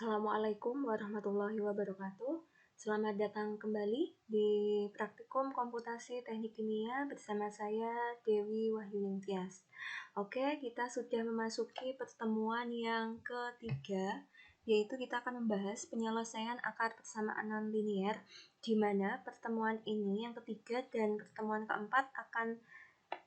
Assalamualaikum warahmatullahi wabarakatuh. Selamat datang kembali di Praktikum Komputasi Teknik Kimia bersama saya Dewi Wahyuningtyas. Oke, kita sudah memasuki pertemuan yang ketiga, yaitu kita akan membahas penyelesaian akar persamaan nonlinier, di mana pertemuan ini yang ketiga dan pertemuan keempat akan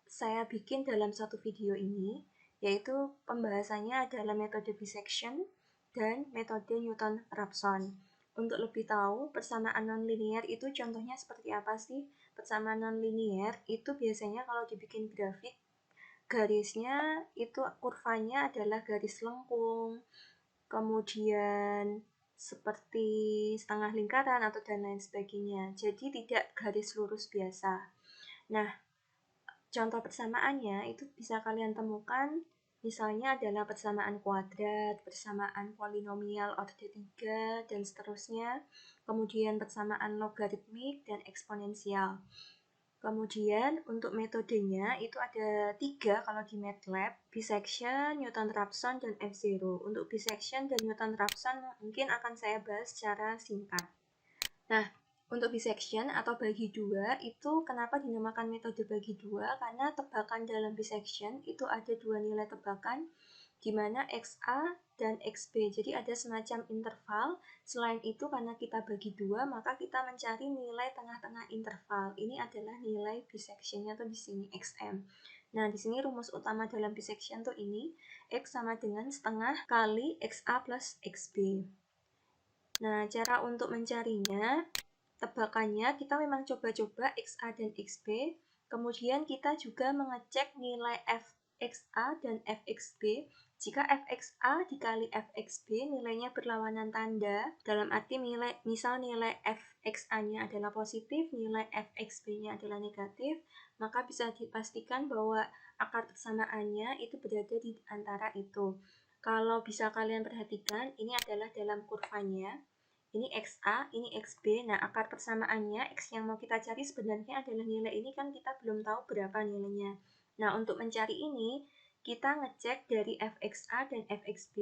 saya bikin dalam satu video ini, yaitu pembahasannya adalah metode bisection dan metode Newton-Raphson. Untuk lebih tahu persamaan nonlinier itu contohnya seperti apa sih? Persamaan nonlinier itu biasanya kalau dibikin grafik, garisnya itu kurvanya adalah garis lengkung, kemudian seperti setengah lingkaran atau dan lain sebagainya. Jadi tidak garis lurus biasa. Nah, contoh persamaannya itu bisa kalian temukan, misalnya adalah persamaan kuadrat, persamaan polinomial order 3, dan seterusnya. Kemudian persamaan logaritmik dan eksponensial. Kemudian untuk metodenya itu ada 3 kalau di MATLAB, bisection, Newton-Raphson, dan F0. Untuk bisection dan Newton-Raphson mungkin akan saya bahas secara singkat. Nah, untuk bisection atau bagi dua itu kenapa dinamakan metode bagi dua? Karena tebakan dalam bisection itu ada dua nilai tebakan, di mana XA dan XB. Jadi ada semacam interval. Selain itu karena kita bagi dua, maka kita mencari nilai tengah-tengah interval. Ini adalah nilai bisectionnya tuh di sini XM. Nah, di sini rumus utama dalam bisection tuh ini, X sama dengan setengah kali XA plus XB. Nah, cara untuk mencarinya, tebakannya kita memang coba-coba XA dan XB, kemudian kita juga mengecek nilai Fxa dan Fxb. Jika Fxa dikali Fxb nilainya berlawanan tanda, dalam arti misal nilai Fxa-nya adalah positif, nilai Fxb-nya adalah negatif, maka bisa dipastikan bahwa akar persamaannya itu berada di antara itu. Kalau bisa kalian perhatikan, ini adalah dalam kurvanya. Ini XA, ini XB. Nah, akar persamaannya, X yang mau kita cari sebenarnya adalah nilai ini, kan kita belum tahu berapa nilainya. Nah, untuk mencari ini, kita ngecek dari Fxa dan Fxb.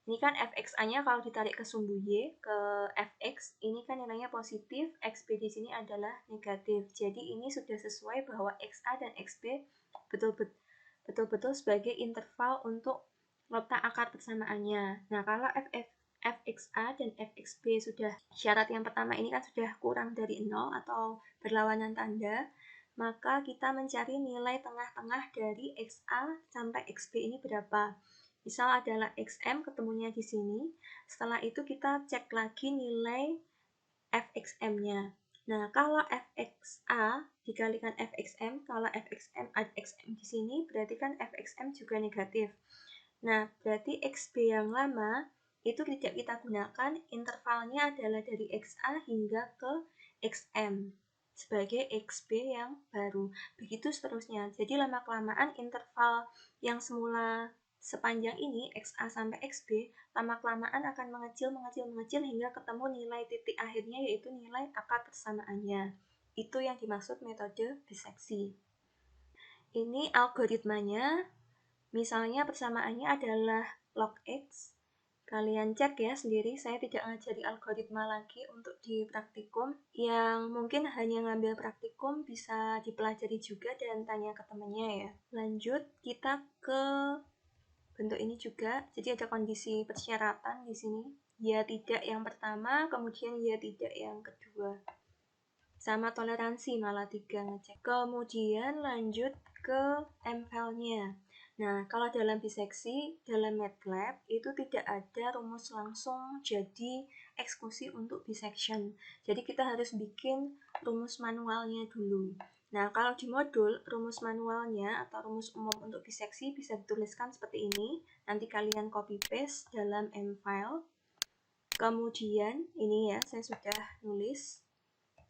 Ini kan Fxa-nya kalau ditarik ke sumbu Y, ke Fx, ini kan nilainya positif, Xb di sini adalah negatif. Jadi ini sudah sesuai bahwa Xa dan Xb betul-betul sebagai interval untuk letak akar persamaannya. Nah, kalau Fxa dan Fxb sudah syarat yang pertama ini kan sudah kurang dari 0 atau berlawanan tanda, maka kita mencari nilai tengah-tengah dari Xa sampai Xb ini berapa. Misal adalah Xm ketemunya di sini, setelah itu kita cek lagi nilai Fxm-nya. Nah, kalau Fxa dikalikan Fxm, kalau Fxm ada Xm di sini, berarti kan Fxm juga negatif. Nah, berarti Xb yang lama itu tidak kita gunakan, intervalnya adalah dari XA hingga ke XM sebagai XB yang baru. Begitu seterusnya. Jadi lama-kelamaan interval yang semula sepanjang ini, XA sampai XB, lama-kelamaan akan mengecil hingga ketemu nilai titik akhirnya, yaitu nilai akar persamaannya. Itu yang dimaksud metode biseksi. Ini algoritmanya. Misalnya persamaannya adalah log X. Kalian cek ya sendiri, saya tidak ngajari algoritma lagi untuk di praktikum. Yang mungkin hanya ngambil praktikum bisa dipelajari juga dan tanya ke temannya ya. Lanjut, kita ke bentuk ini juga. Jadi ada kondisi persyaratan di sini. Ya tidak yang pertama, kemudian ya tidak yang kedua. Sama toleransi malah 3 ngecek. Kemudian lanjut ke MVAL-nya. Nah, kalau dalam biseksi, dalam MATLAB itu tidak ada rumus langsung jadi eksekusi untuk bisection. Jadi kita harus bikin rumus manualnya dulu. Nah, kalau di modul, rumus manualnya atau rumus umum untuk biseksi bisa dituliskan seperti ini. Nanti kalian copy paste dalam MFile. Kemudian, ini ya, saya sudah nulis.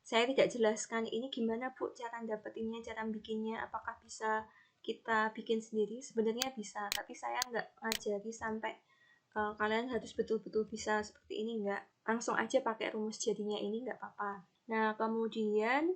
Saya tidak jelaskan ini gimana Bu cara dapetinnya, cara bikinnya, apakah bisa kita bikin sendiri. Sebenarnya bisa, tapi saya nggak ngajari sampai kalian harus betul-betul bisa seperti ini, nggak. Langsung aja pakai rumus jadinya ini nggak apa-apa. Nah, kemudian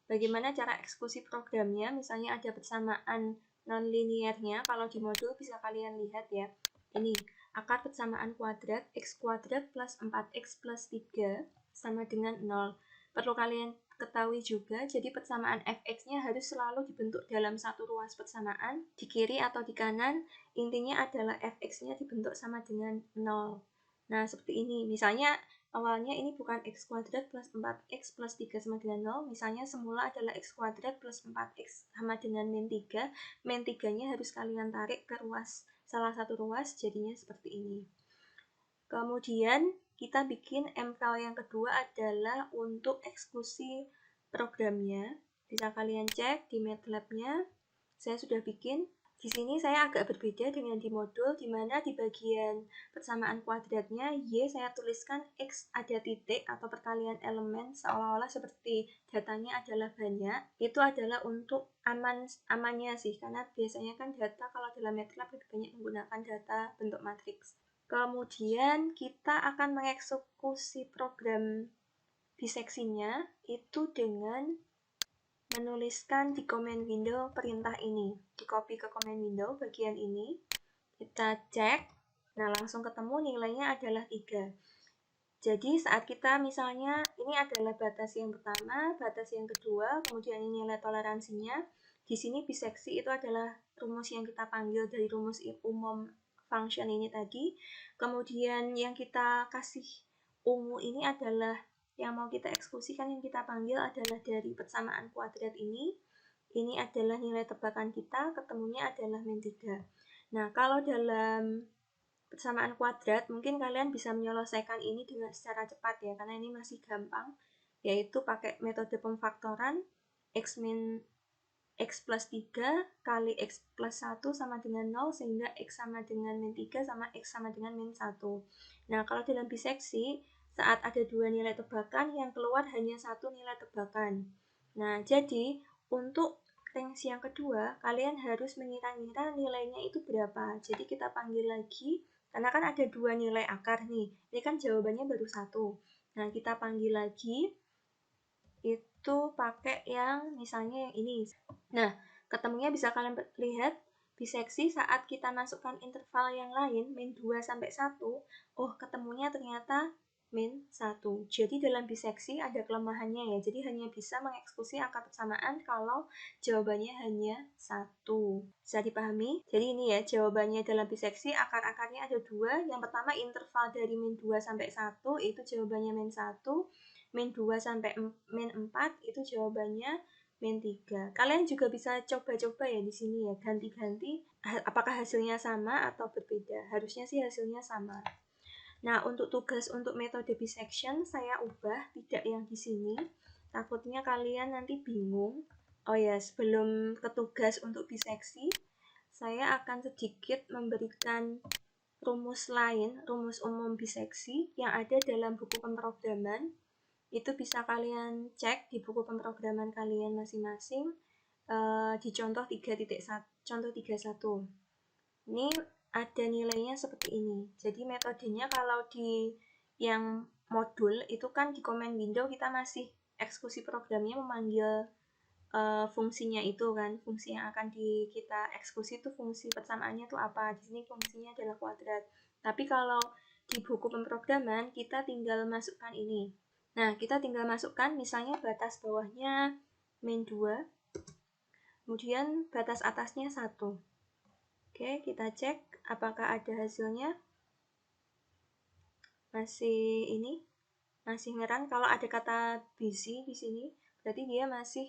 bagaimana cara eksekusi programnya, misalnya ada persamaan nonlinearnya, kalau di modul bisa kalian lihat ya. Ini akar persamaan kuadrat x kuadrat plus 4x plus 3 sama dengan 0. Perlu kalian ketahui juga, jadi persamaan fx-nya harus selalu dibentuk dalam satu ruas persamaan, di kiri atau di kanan, intinya adalah fx-nya dibentuk sama dengan 0. Nah, seperti ini. Misalnya, awalnya ini bukan x kuadrat plus 4x plus 3 sama dengan 0, misalnya semula adalah x kuadrat plus 4x sama dengan min 3, min 3-nya harus kalian tarik ke ruas, salah satu ruas, jadinya seperti ini. Kemudian kita bikin MKL yang kedua adalah untuk eksekusi programnya. Bisa kalian cek di MATLAB-nya. Saya sudah bikin. Di sini saya agak berbeda dengan di modul, di mana di bagian persamaan kuadratnya Y saya tuliskan X ada titik atau perkalian elemen seolah-olah seperti datanya adalah banyak. Itu adalah untuk amannya sih, karena biasanya kan data kalau dalam MATLAB lebih banyak menggunakan data bentuk matriks. Kemudian kita akan mengeksekusi program biseksinya itu dengan menuliskan di command window perintah ini. Di copy ke command window bagian ini. Kita cek. Nah, langsung ketemu nilainya adalah 3. Jadi saat kita misalnya ini adalah batas yang pertama, batas yang kedua, kemudian ini nilai toleransinya. Di sini biseksi itu adalah rumus yang kita panggil dari rumus umum function ini tadi. Kemudian yang kita kasih ungu ini adalah yang mau kita eksekusikan, yang kita panggil adalah dari persamaan kuadrat ini. Ini adalah nilai tebakan kita, ketemunya adalah min 3. Nah, kalau dalam persamaan kuadrat, mungkin kalian bisa menyelesaikan ini dengan secara cepat ya, karena ini masih gampang, yaitu pakai metode pemfaktoran x plus 3 kali x plus 1 sama dengan 0, sehingga x sama dengan min 3 sama x sama dengan min 1. Nah, kalau dalam biseksi, saat ada dua nilai tebakan, yang keluar hanya satu nilai tebakan. Nah, jadi untuk range yang kedua, kalian harus mengira-ngira nilainya itu berapa. Jadi kita panggil lagi, karena kan ada dua nilai akar nih. Ini kan jawabannya baru satu. Nah, kita panggil lagi, itu pakai yang misalnya yang ini. Nah, ketemunya bisa kalian lihat biseksi saat kita masukkan interval yang lain, min 2 sampai 1, oh ketemunya ternyata min 1. Jadi dalam biseksi ada kelemahannya ya, jadi hanya bisa mengeksekusi akar persamaan kalau jawabannya hanya 1. Bisa dipahami? Jadi ini ya, jawabannya dalam biseksi akar-akarnya ada 2. Yang pertama interval dari min 2 sampai 1, itu jawabannya min 1. Min 2 sampai min 4, itu jawabannya min 3. Kalian juga bisa coba-coba ya di sini ya, ganti-ganti apakah hasilnya sama atau berbeda. Harusnya sih hasilnya sama. Nah, untuk tugas untuk metode bisection saya ubah, tidak yang di sini. Takutnya kalian nanti bingung. Oh ya, sebelum ke tugas untuk biseksi, saya akan sedikit memberikan rumus lain, rumus umum biseksi yang ada dalam buku pemrograman. Itu bisa kalian cek di buku pemrograman kalian masing-masing di contoh 3.1. Contoh 31. Ini ada nilainya seperti ini. Jadi metodenya kalau di yang modul itu kan di command window kita masih eksekusi programnya memanggil fungsinya itu kan. Fungsi yang akan kita eksekusi itu fungsi persamaannya itu apa. Di sini fungsinya adalah kuadrat. Tapi kalau di buku pemrograman kita tinggal masukkan ini. Nah, kita tinggal masukkan misalnya batas bawahnya min 2, kemudian batas atasnya 1. Oke, kita cek apakah ada hasilnya. Masih ini, masih ngeran. Kalau ada kata busy di sini, berarti dia masih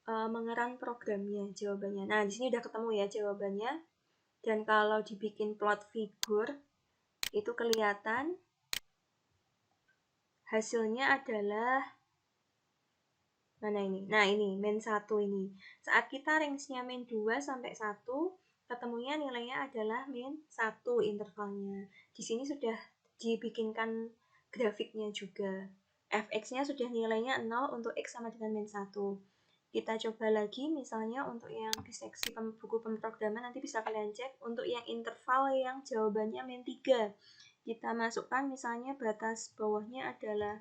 mengeran programnya, jawabannya. Nah, di sini udah ketemu ya jawabannya. Dan kalau dibikin plot figure, itu kelihatan hasilnya adalah mana ini? Nah, ini min 1 ini. Saat kita range-nya min 2 sampai 1, ketemunya nilainya adalah min 1 intervalnya. Di sini sudah dibikinkan grafiknya juga. Fx-nya sudah nilainya 0 untuk x sama dengan min 1. Kita coba lagi misalnya untuk yang biseksi buku pemrograman, nanti bisa kalian cek untuk yang interval yang jawabannya min 3. Kita masukkan misalnya batas bawahnya adalah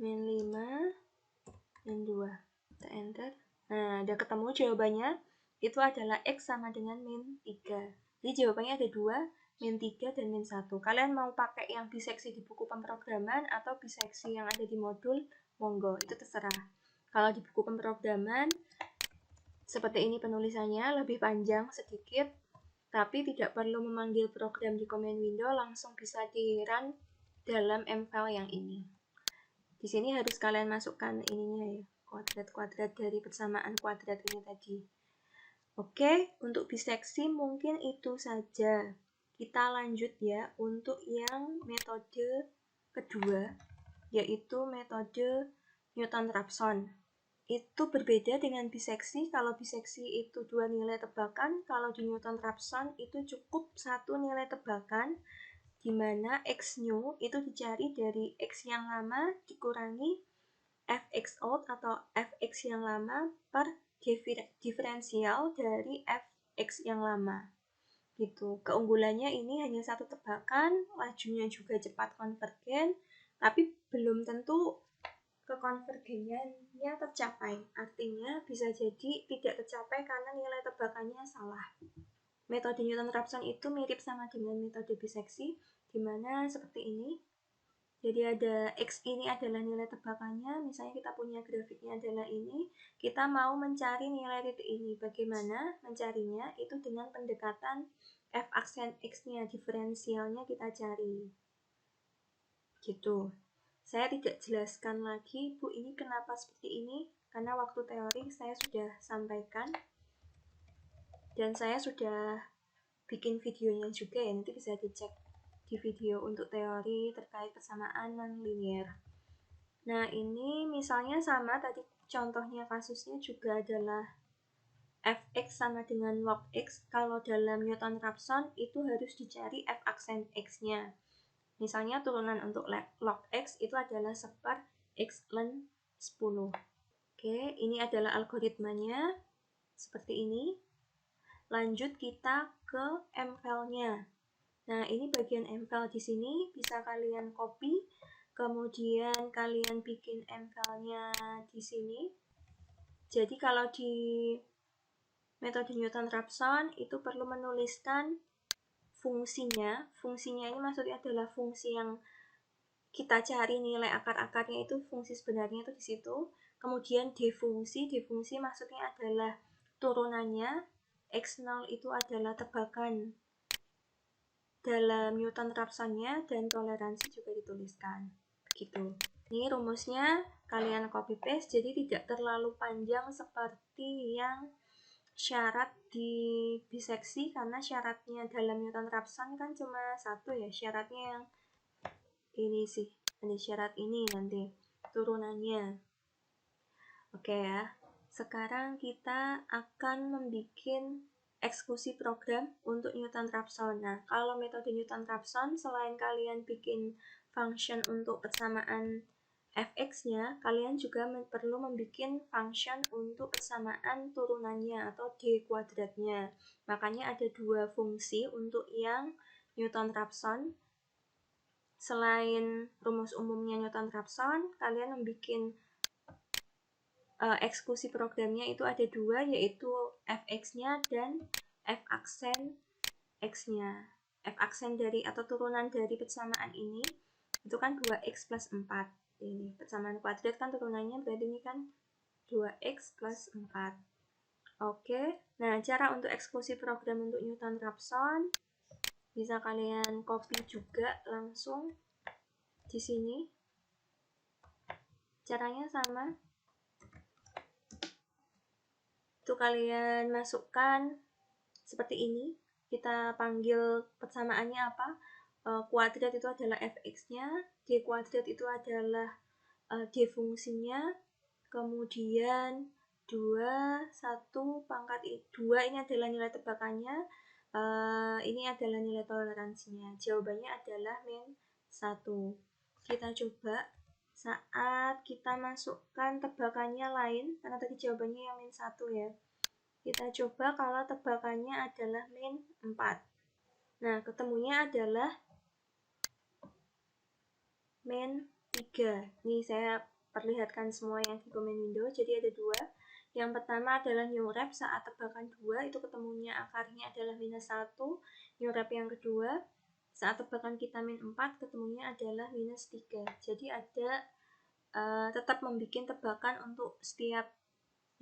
min 5, min 2. Kita enter. Nah, udah ketemu jawabannya. Itu adalah x sama dengan min 3. Jadi jawabannya ada 2. min 3 dan min 1. Kalian mau pakai yang biseksi di buku pemrograman atau biseksi yang ada di modul, monggo, itu terserah. Kalau di buku pemrograman seperti ini penulisannya, lebih panjang sedikit, tapi tidak perlu memanggil program di command window, langsung bisa di-run dalam mfile yang ini. Di sini harus kalian masukkan ininya ya, kuadrat-kuadrat dari persamaan kuadrat ini tadi. Oke, untuk biseksi mungkin itu saja. Kita lanjut ya untuk yang metode kedua, yaitu metode Newton-Raphson. Itu berbeda dengan biseksi. Kalau biseksi itu 2 nilai tebakan, kalau di Newton-Raphson itu cukup 1 nilai tebakan, di mana x new itu dicari dari x yang lama dikurangi fx old atau fx yang lama per diferensial dari fx yang lama. Gitu. Keunggulannya ini hanya 1 tebakan, lajunya juga cepat konvergen, tapi belum tentu kekonvergennya tercapai. Artinya bisa jadi tidak tercapai karena nilai tebakannya salah. Metode Newton-Raphson itu mirip sama dengan metode biseksi, di mana seperti ini. Jadi ada X ini adalah nilai tebakannya, misalnya kita punya grafiknya adalah ini, kita mau mencari nilai titik ini. Bagaimana mencarinya? Itu dengan pendekatan f aksen X-nya, diferensialnya kita cari. Gitu. Saya tidak jelaskan lagi, Bu, ini kenapa seperti ini, karena waktu teori saya sudah sampaikan, dan saya sudah bikin videonya juga ya, nanti bisa dicek di video untuk teori terkait persamaan non-linear. Nah, ini misalnya sama, tadi contohnya kasusnya juga adalah fx sama dengan log x. Kalau dalam Newton-Raphson itu harus dicari f aksen x-nya. Misalnya turunan untuk log x itu adalah seper x ln 10. Oke, ini adalah algoritmanya seperti ini. Lanjut kita ke mfile-nya. Nah, ini bagian mfile di sini bisa kalian copy, kemudian kalian bikin mfile-nya di sini. Jadi kalau di metode Newton-Raphson itu perlu menuliskan fungsinya. Fungsinya ini maksudnya adalah fungsi yang kita cari nilai akar-akarnya, itu fungsi sebenarnya itu di situ. Kemudian defungsi maksudnya adalah turunannya. X0 itu adalah tebakan dalam Newton-Raphson-nya, dan toleransi juga dituliskan. Begitu. Ini rumusnya kalian copy paste, jadi tidak terlalu panjang seperti yang syarat di biseksi, karena syaratnya dalam Newton-Raphson kan cuma satu ya, syaratnya yang ini sih, ada syarat ini nanti turunannya. Oke ya, sekarang kita akan membuat eksekusi program untuk Newton-Raphson. Nah, kalau metode Newton-Raphson, selain kalian bikin function untuk persamaan fx-nya, kalian juga perlu membuat function untuk persamaan turunannya atau d kuadratnya. Makanya ada 2 fungsi untuk yang Newton-Raphson. Selain rumus umumnya Newton-Raphson, kalian membuat eksekusi programnya itu ada 2, yaitu fx-nya dan f aksen x-nya. F aksen dari atau turunan dari persamaan ini itu kan 2x plus 4. Ini persamaan kuadrat kan turunannya, berarti ini kan 2x plus 4. Oke, nah cara untuk eksekusi program untuk Newton-Raphson bisa kalian copy juga langsung di sini. Caranya sama. Itu kalian masukkan seperti ini. Kita panggil persamaannya apa? Kuadrat itu adalah fx-nya, d kuadrat itu adalah d fungsinya, kemudian 2, 1 pangkat 2 ini adalah nilai tebakannya, ini adalah nilai toleransinya. Jawabannya adalah min 1. Kita coba saat kita masukkan tebakannya lain, karena tadi jawabannya yang min 1 ya. Kita coba kalau tebakannya adalah min 4. Nah, ketemunya adalah min 3. Nih saya perlihatkan semua yang di command window, jadi ada 2. Yang pertama adalah new rep, saat tebakan 2 itu ketemunya akarnya adalah minus 1. New rep yang kedua, saat tebakan kita min 4, ketemunya adalah minus 3. Jadi ada tetap membuat tebakan untuk setiap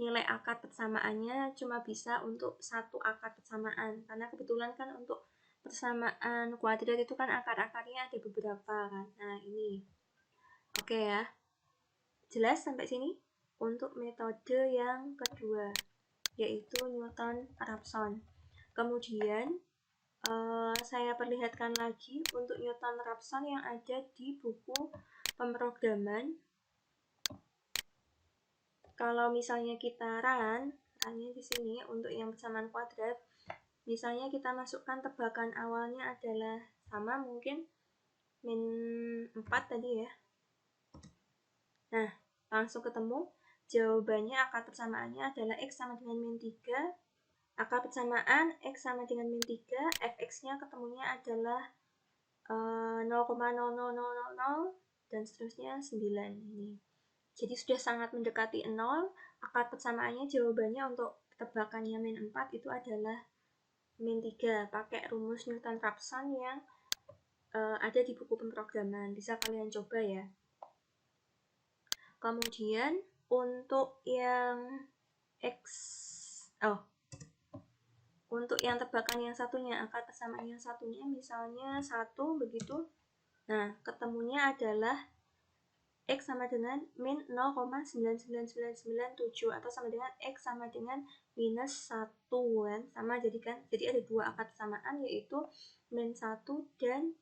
nilai akar persamaannya cuma bisa untuk satu akar persamaan. Karena kebetulan kan untuk persamaan kuadrat itu kan akar-akarnya ada beberapa kan. Nah ini. Oke ya. Jelas sampai sini? Untuk metode yang kedua, yaitu Newton-Raphson. Kemudian saya perlihatkan lagi untuk Newton-Raphson yang ada di buku pemrograman. Kalau misalnya kita runnya di sini untuk yang persamaan kuadrat, misalnya kita masukkan tebakan awalnya adalah sama mungkin min 4 tadi ya. Nah, langsung ketemu jawabannya akar persamaannya adalah X sama dengan min 3. Akar persamaan X sama dengan min 3, fx-nya ketemunya adalah 0,00000 dan seterusnya 9 ini. Jadi sudah sangat mendekati 0. Akar persamaannya jawabannya untuk tebakannya min 4 itu adalah min 3 pakai rumus Newton-Raphson yang ada di buku pemrograman. Bisa kalian coba ya. Kemudian untuk yang untuk yang tebakan yang satunya, akar persamaan yang satunya misalnya 1 begitu. Nah, ketemunya adalah X sama dengan min 0,99997 atau sama dengan X sama dengan minus 1 kan. Sama jadi ada dua akar persamaan yaitu min 1 dan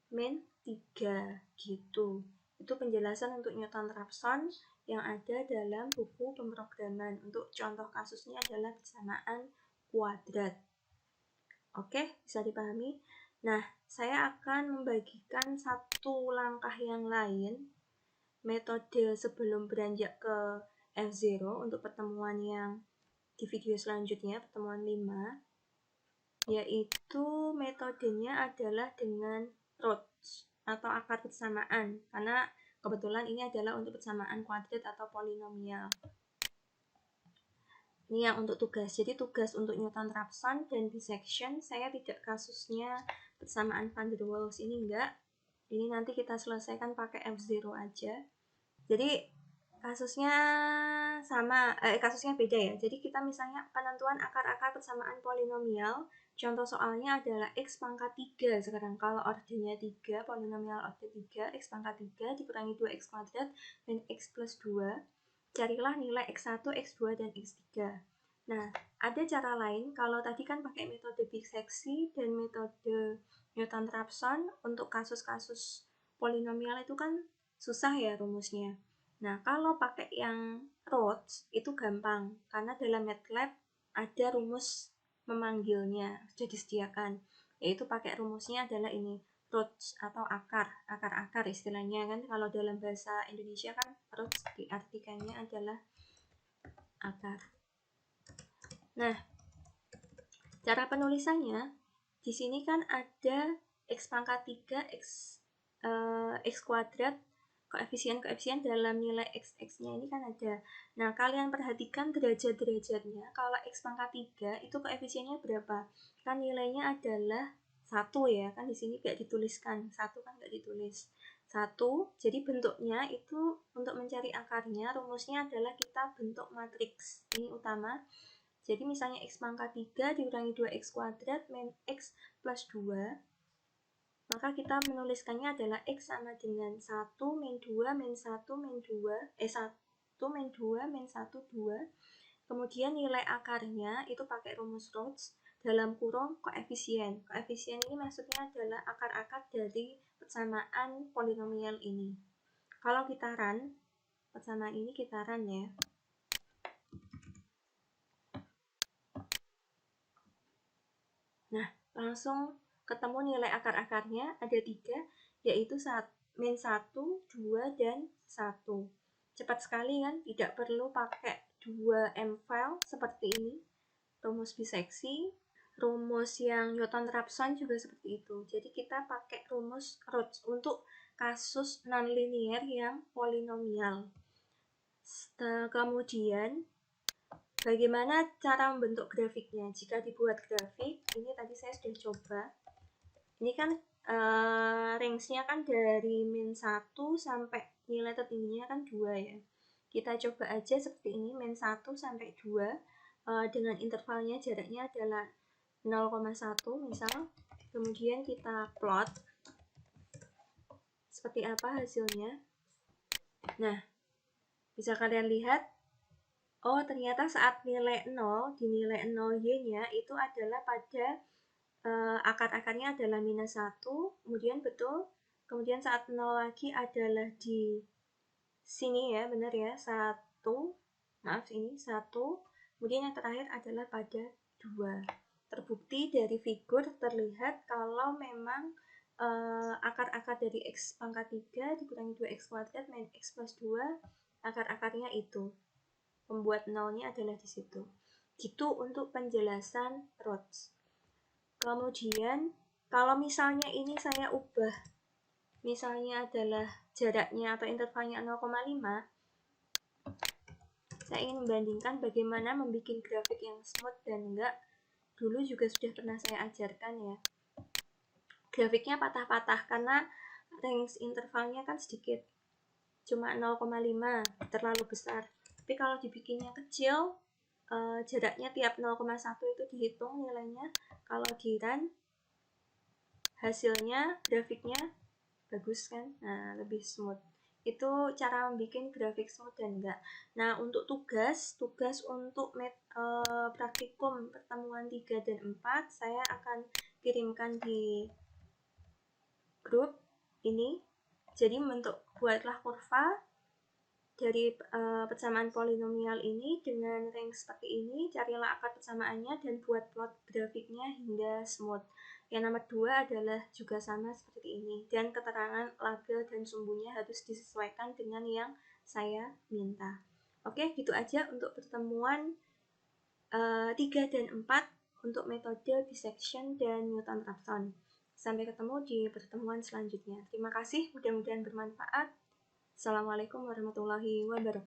min 3 gitu. Itu penjelasan untuk Newton-Raphson yang ada dalam buku pemrograman. Untuk contoh kasusnya adalah persamaan kuadrat. Oke, bisa dipahami? Nah, saya akan membagikan satu langkah yang lain, metode sebelum beranjak ke F0 untuk pertemuan yang di video selanjutnya, pertemuan 5, yaitu metodenya adalah dengan roots atau akar persamaan, karena kebetulan ini adalah untuk persamaan kuadrat atau polinomial. Ini yang untuk tugas. Jadi tugas untuk Newton-Raphson dan bisection saya tidak kasusnya persamaan van der Waals ini enggak. Ini nanti kita selesaikan pakai F0 aja. Jadi kasusnya kasusnya beda ya. Jadi kita misalnya penentuan akar-akar persamaan polinomial. Contoh soalnya adalah X pangkat 3 sekarang. Kalau ordernya 3, polinomial order 3, X pangkat 3 dikurangi 2X kuadrat dan X plus 2. Carilah nilai X1, X2, dan X3. Nah, ada cara lain. Kalau tadi kan pakai metode biseksi dan metode Newton-Raphson untuk kasus-kasus polinomial itu kan susah ya rumusnya. Nah, kalau pakai yang roots itu gampang karena dalam MATLAB ada rumus memanggilnya sudah disediakan, yaitu pakai rumusnya adalah ini roots atau akar istilahnya kan. Kalau dalam bahasa Indonesia kan roots diartikannya adalah akar. Nah, cara penulisannya di sini kan ada X pangkat 3 X kuadrat, koefisien dalam nilai x-nya ini kan ada. Nah, kalian perhatikan derajat-derajatnya. Kalau X pangkat 3 itu koefisiennya berapa? Kan nilainya adalah 1 ya, kan di sini nggak dituliskan. 1 kan nggak ditulis. 1, jadi bentuknya itu untuk mencari akarnya, rumusnya adalah kita bentuk matriks. Ini utama. Jadi misalnya X pangkat 3 dikurangi 2X kuadrat min X plus 2. Maka kita menuliskannya adalah X sama dengan 1 min 2 min 1 min 2 1 min 2 min 1 2. Kemudian nilai akarnya itu pakai rumus roots dalam kurung koefisien. Koefisien ini maksudnya adalah akar-akar dari persamaan polinomial ini. Kalau kita run persamaan ini, kita run ya. Nah, langsung ketemu nilai akar-akarnya ada 3, yaitu min 1, 2, dan 1. Cepat sekali kan, tidak perlu pakai 2M file seperti ini. Rumus biseksi, rumus yang Newton-Raphson juga seperti itu. Jadi kita pakai rumus roots untuk kasus nonlinear yang polinomial. Kemudian bagaimana cara membentuk grafiknya? Jika dibuat grafik, ini tadi saya sudah coba. Ini kan range-nya kan dari min 1 sampai nilai tertingginya kan 2 ya. Kita coba aja seperti ini, min 1 sampai 2 dengan intervalnya jaraknya adalah 0,1 misal. Kemudian kita plot seperti apa hasilnya. Nah, bisa kalian lihat, oh ternyata saat nilai 0, di nilai 0y-nya itu adalah pada akar-akarnya adalah minus 1, kemudian betul, kemudian saat 0 lagi adalah di sini ya, benar ya, 1, maaf ini 1, kemudian yang terakhir adalah pada 2. Terbukti dari figur terlihat kalau memang akar-akar dari x pangkat 3 dikurangi 2x kuadrat min x plus 2, akar-akarnya itu. Pembuat nolnya adalah di situ. Gitu untuk penjelasan Rhodes. Kemudian kalau misalnya ini saya ubah, misalnya adalah jaraknya atau intervalnya 0,5, saya ingin membandingkan bagaimana membuat grafik yang smooth dan enggak. Dulu juga sudah pernah saya ajarkan ya. Grafiknya patah-patah karena range intervalnya kan sedikit, cuma 0,5, terlalu besar. Tapi kalau dibikinnya kecil, jaraknya tiap 0,1 itu dihitung nilainya. Kalau di run, hasilnya grafiknya bagus kan, nah lebih smooth. Itu cara membuat grafik smooth dan enggak. Nah untuk tugas untuk praktikum pertemuan 3 dan 4 saya akan kirimkan di grup ini. Jadi buatlah kurva dari persamaan polinomial ini dengan range seperti ini, carilah akar persamaannya dan buat plot grafiknya hingga smooth. Yang nomor 2 adalah juga sama seperti ini, dan keterangan label dan sumbunya harus disesuaikan dengan yang saya minta. Oke, gitu aja untuk pertemuan 3 dan 4 untuk metode dissection dan Newton-Raphson. Sampai ketemu di pertemuan selanjutnya. Terima kasih, mudah-mudahan bermanfaat. Assalamualaikum warahmatullahi wabarakatuh.